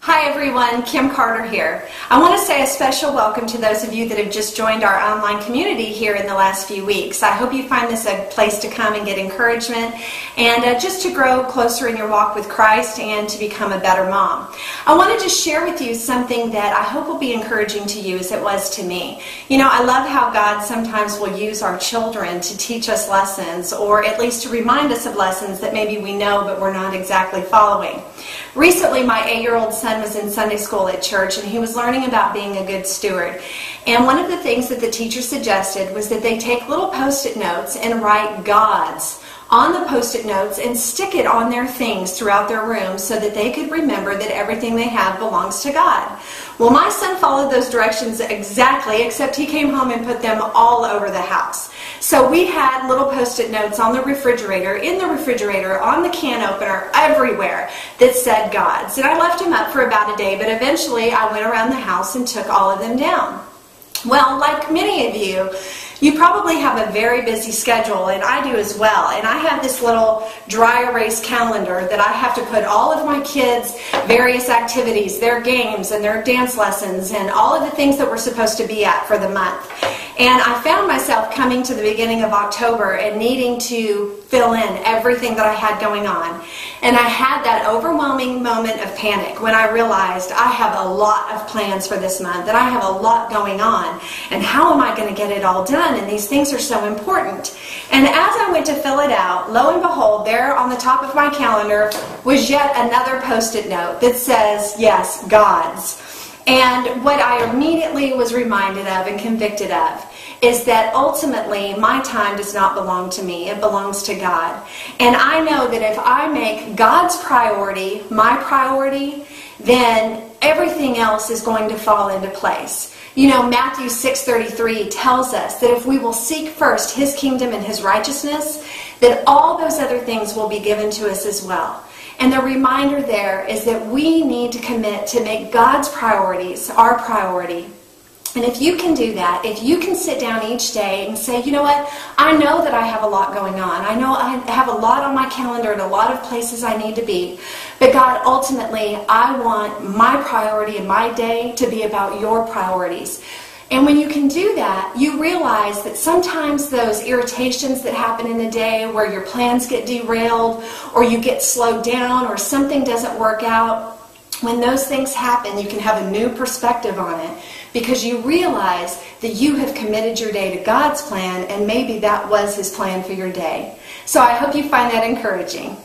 Hi everyone, Kim Carter here. I want to say a special welcome to those of you that have just joined our online community here in the last few weeks. I hope you find this a place to come and get encouragement and just to grow closer in your walk with Christ and to become a better mom. I wanted to share with you something that I hope will be encouraging to you as it was to me. You know, I love how God sometimes will use our children to teach us lessons, or at least to remind us of lessons that maybe we know but we're not exactly following. Recently, my 8-year-old son was in Sunday school at church, and he was learning about being a good steward. And one of the things that the teacher suggested was that they take little Post-it notes and write God's on the Post-it notes and stick it on their things throughout their room so that they could remember that everything they have belongs to God. Well, my son followed those directions exactly, except he came home and put them all over the house. So we had little Post-it notes on the refrigerator, in the refrigerator, on the can opener, everywhere that said God's. And I left them up for about a day, but eventually I went around the house and took all of them down. Well, like many of you probably have a very busy schedule, and I do as well. And I have this little dry erase calendar that I have to put all of my kids' various activities, their games and their dance lessons, and all of the things that we're supposed to be at for the month. And I found myself coming to the beginning of October and needing to fill in everything that I had going on. And I had that overwhelming moment of panic when I realized I have a lot of plans for this month and I have a lot going on. And how am I going to get it all done? And these things are so important. And as I went to fill it out, lo and behold, there on the top of my calendar was yet another Post-it note that says, yes, God's. And what I immediately was reminded of and convicted of is that ultimately my time does not belong to me, it belongs to God. And I know that if I make God's priority my priority, then everything else is going to fall into place. You know, Matthew 6:33 tells us that if we will seek first His kingdom and His righteousness, that all those other things will be given to us as well. And the reminder there is that we need to commit to make God's priorities our priority. And if you can do that, if you can sit down each day and say, you know what, I know that I have a lot going on. I know I have a lot on my calendar and a lot of places I need to be. But God, ultimately, I want my priority in my day to be about your priorities. And when you can do that, you realize that sometimes those irritations that happen in the day where your plans get derailed or you get slowed down or something doesn't work out, when those things happen, you can have a new perspective on it because you realize that you have committed your day to God's plan and maybe that was His plan for your day. So I hope you find that encouraging.